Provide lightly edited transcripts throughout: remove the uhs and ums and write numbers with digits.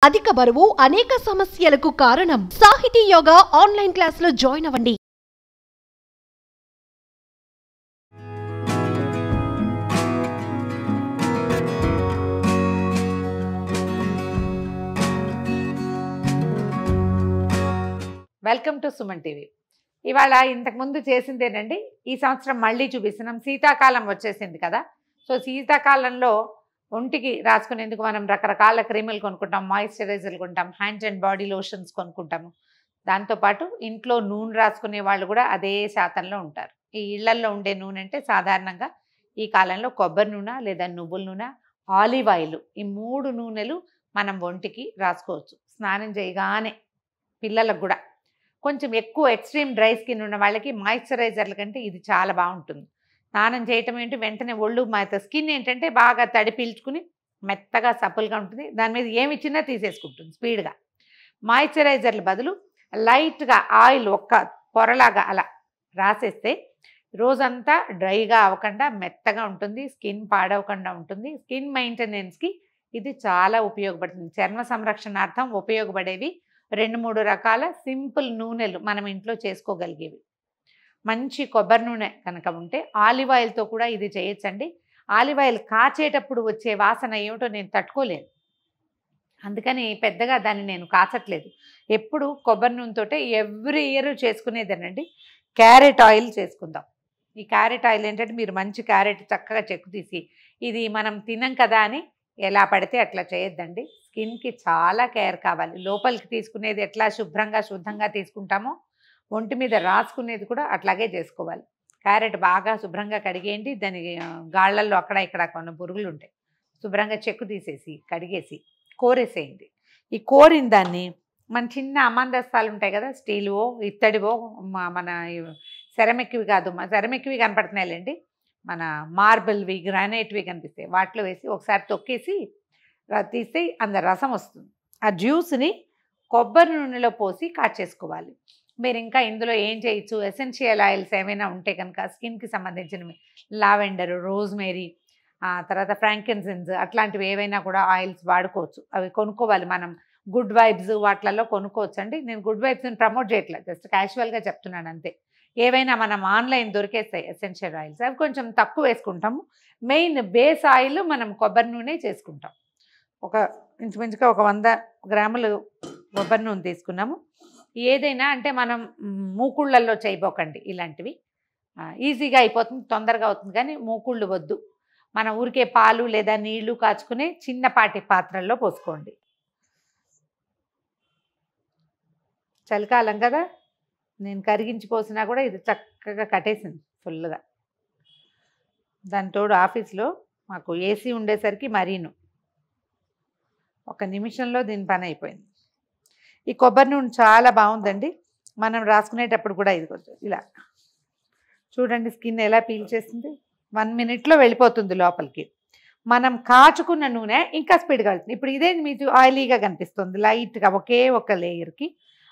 అధిక బరువు అనేక సమస్యలకు కారణం. సాహితీ యోగా ఆన్లైన్ క్లాసులో జాయిన్ అవ్వండి. Welcome to Suman TV. ఇవాళ ఇంతకుముందు చేసిందేనండి, ఈ సంవత్సరం మళ్ళీ చూపిస్తున్నాం. శీతాకాలం వచ్చేసింది కదా, సో శీతాకాలంలో ఒంటికి రాసుకునేందుకు మనం రకరకాల క్రీములు కొనుక్కుంటాం, మాయిశ్చరైజర్లు కొంటాం, హ్యాండ్స్ అండ్ బాడీ లోషన్స్ కొనుక్కుంటాము. దాంతోపాటు ఇంట్లో నూనె రాసుకునే వాళ్ళు కూడా అదే శాతంలో ఉంటారు. ఈ ఇళ్లల్లో ఉండే నూనె అంటే సాధారణంగా ఈ కాలంలో కొబ్బరి నూనె లేదా నువ్వుల నూనె, ఆలివ్ ఆయిల్, ఈ 3 నూనెలు మనం ఒంటికి రాసుకోవచ్చు. స్నానం చేయగానే పిల్లలకు కూడా కొంచెం ఎక్కువ ఎక్స్ట్రీమ్ డ్రై స్కిన్ ఉన్న వాళ్ళకి మాయిశ్చరైజర్ల కంటే ఇది చాలా బాగుంటుంది. స్నానం చేయటం ఏంటి, వెంటనే ఒళ్ళు స్కిన్ ఏంటంటే బాగా తడి పీల్చుకుని మెత్తగా సప్పులుగా ఉంటుంది. దాని మీద ఏమి ఇచ్చినా తీసేసుకుంటుంది స్పీడ్గా. మాయిశ్చరైజర్ల బదులు లైట్గా ఆయిల్ ఒక్క పొరలాగా అలా రాసేస్తే రోజంతా డ్రైగా అవ్వకుండా మెత్తగా ఉంటుంది, స్కిన్ పాడవకుండా ఉంటుంది. స్కిన్ మెయింటెనెన్స్కి ఇది చాలా ఉపయోగపడుతుంది. చర్మ సంరక్షణార్థం ఉపయోగపడేవి 2-3 రకాల సింపుల్ నూనెలు మనం ఇంట్లో చేసుకోగలిగేవి. మంచి కొబ్బరి నూనె కనుక ఉంటే ఆలివ్ ఆయిల్తో కూడా ఇది చేయొచ్చండి. ఆలివ్ ఆయిల్ కాచేటప్పుడు వచ్చే వాసన ఏమిటో నేను తట్టుకోలేను, అందుకని పెద్దగా దాన్ని నేను కాచట్లేదు. ఎప్పుడు కొబ్బరి నూనెతోటే ఎవ్రీ ఇయర్ చేసుకునేదేనండి. క్యారెట్ ఆయిల్ చేసుకుందాం. ఈ క్యారెట్ ఆయిల్ ఏంటంటే, మీరు మంచి క్యారెట్ చక్కగా చెక్కు తీసి, ఇది మనం తినం కదా అని ఎలా పడితే అట్లా చేయొద్దండి. స్కిన్కి చాలా కేర్ కావాలి. లోపలికి తీసుకునేది ఎట్లా శుద్ధంగా తీసుకుంటామో, ఒంటి మీద రాసుకునేది కూడా అట్లాగే చేసుకోవాలి. క్యారెట్ బాగా శుభ్రంగా కడిగేయండి. దాని గాళ్ళల్లో అక్కడ ఇక్కడ కొన్ని పురుగులు ఉంటాయి, శుభ్రంగా చెక్కు తీసేసి కడిగేసి కోరేసేయండి. ఈ కోరిన దాన్ని మన చిన్న అమందస్తాలు ఉంటాయి కదా, స్టీలువో ఇత్తడివో, మన సెరమిక్వి కాదు, సెరమిక్వి కనపడుతున్నాయిలేండి, మన మార్బుల్వి గ్రానైట్వి కనిపిస్తాయి, వాటిలో వేసి ఒకసారి తొక్కేసి తీస్తే అంత రసం వస్తుంది. ఆ జ్యూస్ని కొబ్బరి నూనెలో పోసి కాచేసుకోవాలి. మీరు ఇంకా ఇందులో ఏం చేయొచ్చు, ఎసెన్షియల్ ఆయిల్స్ ఏమైనా ఉంటే కనుక స్కిన్కి సంబంధించినవి, లావెండర్, రోజ్మేరీ, తర్వాత ఫ్రాంకిన్సెన్స్, అట్లాంటివి ఏవైనా కూడా ఆయిల్స్ వాడుకోవచ్చు. అవి కొనుక్కోవాలి మనం. గుడ్ వైబ్స్ వాటిలలో కొనుక్కోవచ్చు అండి. నేను గుడ్ వైబ్స్ని ప్రమోట్ చేయట్లేదు, జస్ట్ క్యాజువల్గా చెప్తున్నాను అంతే. ఏవైనా మనం ఆన్లైన్ దొరికేస్తాయి ఎసెన్షియల్ ఆయిల్స్, అవి కొంచెం తక్కువ వేసుకుంటాము. మెయిన్ బేస్ ఆయిల్ మనం కొబ్బరి నూనె చేసుకుంటాం. ఇంచుమించుగా ఒక 100 గ్రాములు కొబ్బరి నూనె తీసుకున్నాము. ఏదైనా అంటే మనం మూకుళ్ళల్లో చేయబోకండి, ఇలాంటివి ఈజీగా అయిపోతుంది, తొందరగా అవుతుంది. కానీ మూకుళ్ళు వద్దు, మన ఊరికే పాలు లేదా నీళ్లు కాచుకునే చిన్నపాటి పాత్రల్లో పోసుకోండి. చలికాలం కదా, నేను కరిగించి పోసినా కూడా ఇది చక్కగా కట్టేసింది ఫుల్గా. దాని తోడు ఆఫీస్లో మాకు ఏసీ ఉండేసరికి మరీను 1 నిమిషంలో దీని పని అయిపోయింది. ఈ కొబ్బరి నూనె చాలా బాగుందండి. మనం రాసుకునేటప్పుడు కూడా ఇది కొంచెం ఇలా చూడండి, స్కిన్ ఎలా పీల్చేస్తుంది. 1 మినిట్లో వెళ్ళిపోతుంది లోపలికి. మనం కాచుకున్న నూనె ఇంకా స్పీడ్గా వెళ్తుంది. ఇప్పుడు ఇదే మీకు ఆయిలీగా కనిపిస్తుంది లైట్గా, ఒకే ఒక లేయర్కి.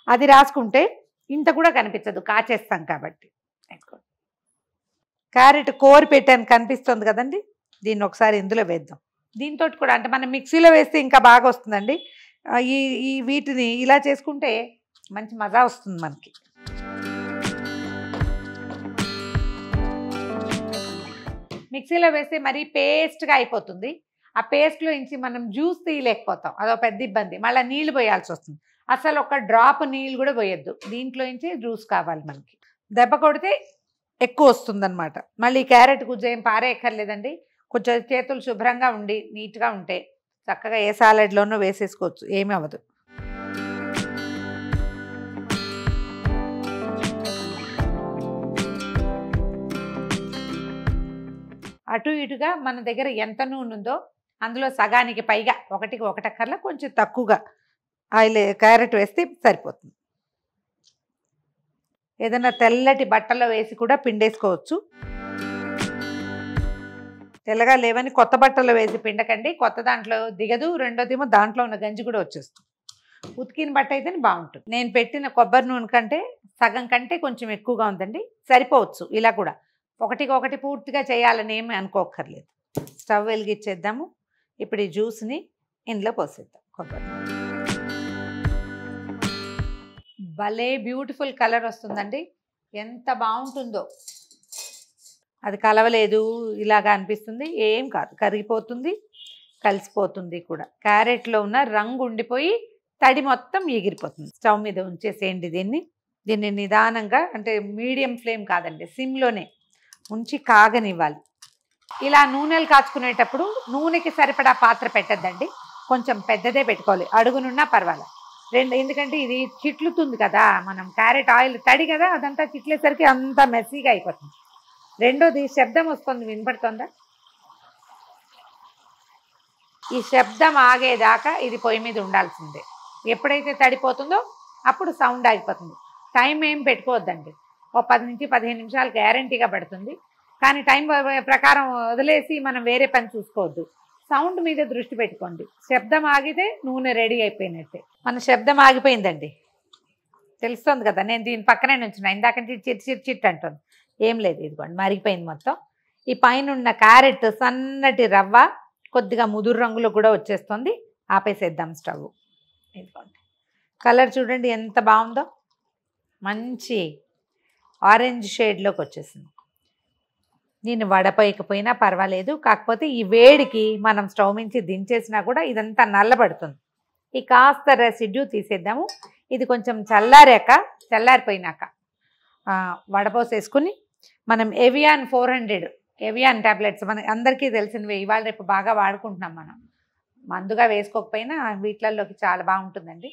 అది రాసుకుంటే ఇంత కూడా కనిపించదు, కాచేస్తాం కాబట్టి. క్యారెట్ కోరి పెట్టాను కనిపిస్తుంది కదండి, దీన్ని ఒకసారి ఇందులో వేద్దాం. దీంతో కూడా అంటే మనం మిక్సీలో వేస్తే ఇంకా బాగా వస్తుందండి. ఈ వీటిని ఇలా చేసుకుంటే మంచి మజా వస్తుంది మనకి. మిక్సీలో వేస్తే మరీ పేస్ట్గా అయిపోతుంది. ఆ పేస్ట్లో నుంచి మనం జ్యూస్ తీయలేకపోతాం, అదో పెద్ద ఇబ్బంది. మళ్ళీ నీళ్ళు పోయాల్సి వస్తుంది. అసలు ఒక డ్రాప్ నీళ్ళు కూడా పోయొద్దు, దీంట్లో నుంచి జ్యూస్ కావాలి మనకి. దెబ్బ కొడితే ఎక్కువ వస్తుందన్నమాట. మళ్ళీ క్యారెట్ గుజ్జు ఏం పారేయక్కర్లేదండి. కొంచెం చేతులు శుభ్రంగా ఉండి నీట్గా ఉంటే చక్కగా ఏ సాలెడ్లోనూ వేసేసుకోవచ్చు, ఏమీ అవ్వదు. అటు ఇటుగా మన దగ్గర ఎంత నూనె ఉందో అందులో సగానికి పైగా, 1కి 1 కొంచెం తక్కువగా ఆయిల్ క్యారెట్ వేస్తే సరిపోతుంది. ఏదైనా తెల్లటి బట్టలో వేసి కూడా పిండేసుకోవచ్చు. తెల్లగా లేవని కొత్త బట్టలో వేసి పిండకండి, కొత్త దాంట్లో దిగదు. రెండోదేమో దాంట్లో ఉన్న గంజి కూడా వచ్చేస్తుంది. ఉతికిన బట్ట అయితేనే బాగుంటుంది. నేను పెట్టిన కొబ్బరి నూనె కంటే సగం కంటే కొంచెం ఎక్కువగా ఉందండి, సరిపోవచ్చు. ఇలా కూడా 1కి 1 పూర్తిగా చేయాలని ఏమి అనుకోక్కర్లేదు. స్టవ్ వెలిగించేద్దాము. ఇప్పుడు ఈ జ్యూస్ని ఇందులో పోసేద్దాం కొబ్బరి. భలే బ్యూటిఫుల్ కలర్ వస్తుందండి, ఎంత బాగుంటుందో. అది కలవలేదు ఇలాగా అనిపిస్తుంది, ఏం కాదు, కరిగిపోతుంది, కలిసిపోతుంది కూడా. క్యారెట్లో ఉన్న రంగు ఉండిపోయి తడి మొత్తం ఎగిరిపోతుంది. స్టవ్ మీద ఉంచేసేయండి దీన్ని నిదానంగా, అంటే మీడియం ఫ్లేమ్ కాదండి, సిమ్లోనే ఉంచి కాగనివ్వాలి. ఇలా నూనెలు కాచుకునేటప్పుడు నూనెకి సరిపడా పాత్ర పెట్టద్దండి, కొంచెం పెద్దదే పెట్టుకోవాలి, అడుగునున్నా పర్వాలేదు. ఎందుకంటే ఇది చిట్లుతుంది కదా, మనం క్యారెట్ ఆయిల్ తడి కదా, అదంతా చిట్లేసరికి అంతా మెస్సీగా అయిపోతుంది. రెండోది శబ్దం వస్తుంది, వినపడుతుందా? ఈ శబ్దం ఆగేదాకా ఇది పొయ్యి మీద ఉండాల్సిందే. ఎప్పుడైతే తడిపోతుందో అప్పుడు సౌండ్ ఆగిపోతుంది. టైం ఏం పెట్టుకోవద్దండి, ఓ 10 నుంచి 15 నిమిషాలు గ్యారంటీగా పడుతుంది. కానీ టైం ప్రకారం వదిలేసి మనం వేరే పని చూసుకోవద్దు, సౌండ్ మీద దృష్టి పెట్టుకోండి. శబ్దం ఆగితే నూనె రెడీ అయిపోయినట్టే. మన శబ్దం ఆగిపోయిందండి, తెలుస్తుంది కదా, నేను దీని పక్కనే నుంచున్నా, ఇందాక చిట్ అంటుంది. ఏం లేదు, ఇదిగోండి మరిగిపోయింది మొత్తం. ఈ పైన ఉన్న క్యారెట్ సన్నటి రవ్వ కొద్దిగా ముదురు రంగులో కూడా వచ్చేస్తుంది. ఆపేసేద్దాం స్టవ్. ఇదిగోండి కలర్ చూడండి ఎంత బాగుందో, మంచి ఆరెంజ్ షేడ్లోకి వచ్చేసింది. నేను వడపోయకపోయినా పర్వాలేదు, కాకపోతే ఈ వేడికి మనం స్టవ్ నుంచి దించేసినా కూడా ఇదంతా నల్లబడుతుంది. ఈ కాస్త రెసిడ్యూ తీసేద్దాము. ఇది కొంచెం చల్లారిపోయినాక వడపోసేసుకుని మనం ఎవియాన్ 400 ఎవియాన్ ట్యాబ్లెట్స్ మన అందరికీ తెలిసినవి, ఇవాళ రేపు బాగా వాడుకుంటున్నాం మనం. మందుగా వేసుకోకపోయినా వీటిలలోకి చాలా బాగుంటుందండి.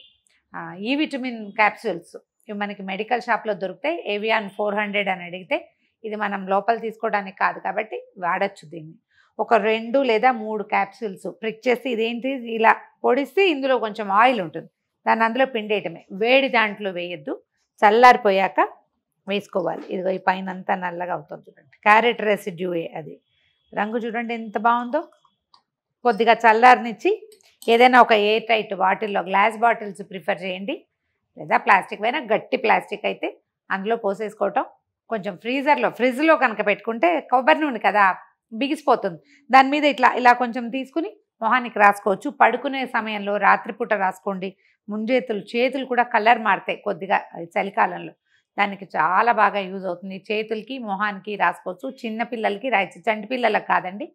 ఈ విటమిన్ క్యాప్సూల్స్ ఇవి మనకి మెడికల్ షాప్లో దొరుకుతాయి. ఎవియాన్ 400 అని అడిగితే, ఇది మనం లోపల తీసుకోవడానికి కాదు కాబట్టి వాడచ్చు దీన్ని. ఒక 2 లేదా 3 క్యాప్సూల్స్ ప్రిక్ చేసి, ఇదేంటి ఇలా పొడిస్తే ఇందులో కొంచెం ఆయిల్ ఉంటుంది, దాన్ని అందులో పిండేయటమే, వేడి దాంట్లో వేయద్దు, చల్లారిపోయాక వేసుకోవాలి. ఇదిగో ఈ పైన అంతా నల్లగా అవుతుంది చూడండి, క్యారెట్ రెసిడ్యూయే అది. రంగు చూడండి ఎంత బాగుందో. కొద్దిగా చల్లారనిచ్చి ఏదైనా ఒక ఎయిర్ టైట్ బాటిల్లో, గ్లాస్ బాటిల్స్ ప్రిఫర్ చేయండి, లేదా ప్లాస్టిక్ అయినా, గట్టి ప్లాస్టిక్ అయితే అందులో పోసేసుకోవటం. కొంచెం ఫ్రిడ్జ్లో కనుక పెట్టుకుంటే కొబ్బరి నూనె కదా బిగిసిపోతుంది, దాని మీద ఇలా కొంచెం తీసుకుని మొహానికి రాసుకోవచ్చు. పడుకునే సమయంలో రాత్రిపూట రాసుకోండి. చేతులు కూడా కలర్ మారుతాయి కొద్దిగా చలికాలంలో, దానికి చాలా బాగా యూజ్ అవుతుంది. చేతులకి మొహానికి రాసుకోవచ్చు. చిన్నపిల్లలకి రాయచ్చు, చంటి పిల్లలకు కాదండి.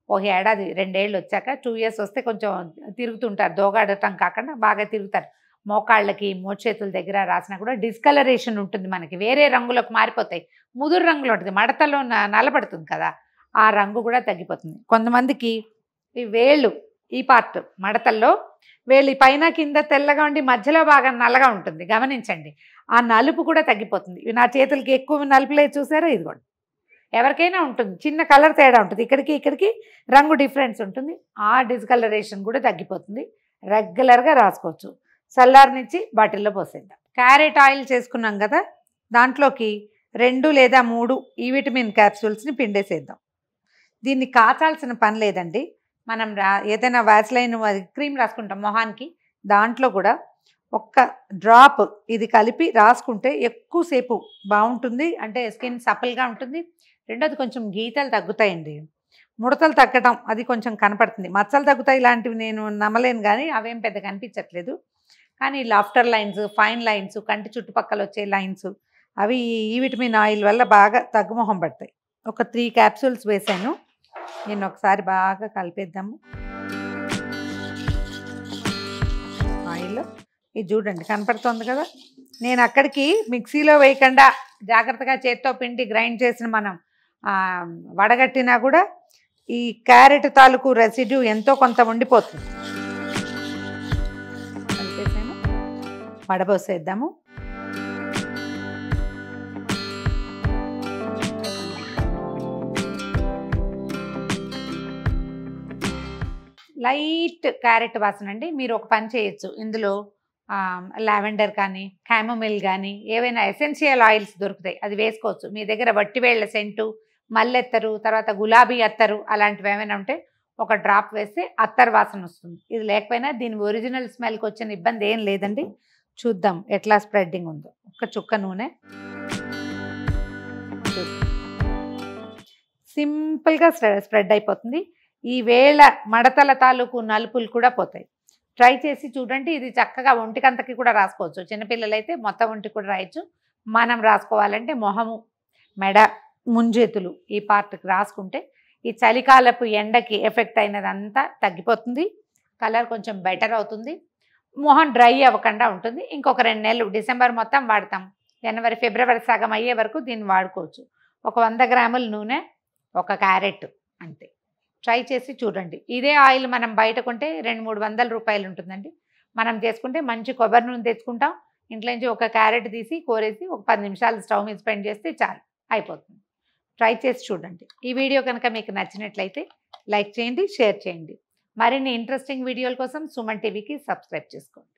ఒక ఏడాది 2 ఏళ్ళు వచ్చాక, 2 ఇయర్స్ వస్తే కొంచెం తిరుగుతుంటారు, దోగాడటం కాకుండా బాగా తిరుగుతారు. మోకాళ్ళకి మోచేతుల దగ్గర రాసినా కూడా డిస్కలరేషన్ ఉంటుంది, మనకి వేరే రంగులకు మారిపోతాయి. ముదురు రంగులో ఉంటుంది, మడతలో నల్లబడుతుంది కదా, ఆ రంగు కూడా తగ్గిపోతుంది. కొంతమందికి ఈ వేళ్ళు, ఈ పార్ట్ మడతల్లో వేళ్ళు పైన కింద తెల్లగా ఉండి మధ్యలో బాగా నల్లగా ఉంటుంది, గమనించండి. ఆ నలుపు కూడా తగ్గిపోతుంది. నా చేతులకి ఎక్కువ నలుపులే చూసారా, ఇదిగోండి. ఎవరికైనా ఉంటుంది, చిన్న కలర్ తేడా ఉంటుంది, ఇక్కడికి రంగు డిఫరెన్స్ ఉంటుంది. ఆ డిస్కలరేషన్ కూడా తగ్గిపోతుంది. రెగ్యులర్గా రాసుకోవచ్చు. చల్లారనిచ్చి బాటిల్లో పోసేద్దాం. క్యారెట్ ఆయిల్ చేసుకున్నాం కదా, దాంట్లోకి 2 లేదా 3 ఈ విటమిన్ క్యాప్సూల్స్ని పిండేసేద్దాం. దీన్ని కాచాల్సిన పని లేదండి. మనం ఏదైనా వ్యాస్లైన్ క్రీమ్ రాసుకుంటాం మొహానికి, దాంట్లో కూడా ఒక్క డ్రాప్ ఇది కలిపి రాసుకుంటే ఎక్కువసేపు బాగుంటుంది. అంటే స్కిన్ సపల్గా ఉంటుంది. రెండోది కొంచెం గీతలు తగ్గుతాయండి, ముడతలు తగ్గటం అది కొంచెం కనపడుతుంది. మచ్చలు తగ్గుతాయి ఇలాంటివి నేను నమ్మలేను, కానీ అవేం పెద్ద కనిపించట్లేదు. కానీ లాఫ్టర్ లైన్స్, ఫైన్ లైన్స్, కంటి చుట్టుపక్కల వచ్చే లైన్స్, అవి ఈ విటమిన్ ఆయిల్ వల్ల బాగా తగ్గుముఖం పడతాయి. ఒక 3 క్యాప్సూల్స్ వేసాను. నేను ఒకసారి బాగా కలిపేద్దాము. ఆయిల్ ఇది చూడండి కనపడుతుంది కదా. నేను అక్కడికి మిక్సీలో వేయకుండా జాగ్రత్తగా చేత్తో పిండి గ్రైండ్ చేసిన మనం వడగట్టినా కూడా ఈ క్యారెట్ తాలూకు రెసిడ్యూ ఎంతో కొంత ఉండిపోతుంది. కలిపేసాము, వడబోసేద్దాము. లైట్ క్యారెట్ వాసన అండి. మీరు ఒక పని చేయొచ్చు, ఇందులో లావెండర్ కానీ క్యామోమిల్ కానీ ఏవైనా ఎసెన్షియల్ ఆయిల్స్ దొరుకుతాయి, అది వేసుకోవచ్చు. మీ దగ్గర వట్టివేళ్ల సెంటు, మల్లెత్తరు, తర్వాత గులాబీ అత్తరు అలాంటివి ఏమైనా ఉంటే ఒక డ్రాప్ వేస్తే అత్తరు వాసన వస్తుంది. ఇది లేకపోయినా దీని ఒరిజినల్ స్మెల్కి వచ్చిన ఇబ్బంది ఏం లేదండి. చూద్దాం ఎట్లా స్ప్రెడ్డింగ్ ఉందో. ఒక చుక్క నూనె, సింపుల్గా స్ప్రెడ్ అయిపోతుంది. ఈ వేళ మడతల తాలూకు నలుపులు కూడా పోతాయి. ట్రై చేసి చూడండి. ఇది చక్కగా ఒంటికంతకి కూడా రాసుకోవచ్చు. చిన్నపిల్లలైతే మొత్తం ఒంటికి కూడా రాయొచ్చు. మనం రాసుకోవాలంటే మొహము, మెడ, ముంజేతులు ఈ పార్ట్కి రాసుకుంటే ఈ చలికాలపు ఎండకి ఎఫెక్ట్ అయినదంతా తగ్గిపోతుంది. కలర్ కొంచెం బెటర్ అవుతుంది. మొహం డ్రై అవ్వకుండా ఉంటుంది. ఇంకొక 2 నెలలు డిసెంబర్ మొత్తం వాడతాం. జనవరి, ఫిబ్రవరి సగం అయ్యే వరకు దీన్ని వాడుకోవచ్చు. ఒక 100 గ్రాముల నూనె, ఒక క్యారెట్ అంతే. ట్రై చేసి చూడండి. ఇదే ఆయిల్ మనం బయట కొంటే 200-300 రూపాయలు ఉంటుందండి. మనం చేసుకుంటే మంచి కొబ్బరి నూనె తెచ్చుకుంటాం. ఇంట్లో నుంచి ఒక క్యారెట్ తీసి కోరేసి ఒక 10 నిమిషాలు స్టవ్ మీద స్పెండ్ చేస్తే చాలు, అయిపోతుంది. ట్రై చేసి చూడండి. ఈ వీడియో కనుక మీకు నచ్చినట్లయితే లైక్ చేయండి, షేర్ చేయండి. మరిన్ని ఇంట్రెస్టింగ్ వీడియోల కోసం సుమన్ టీవీకి సబ్స్క్రైబ్ చేసుకోండి.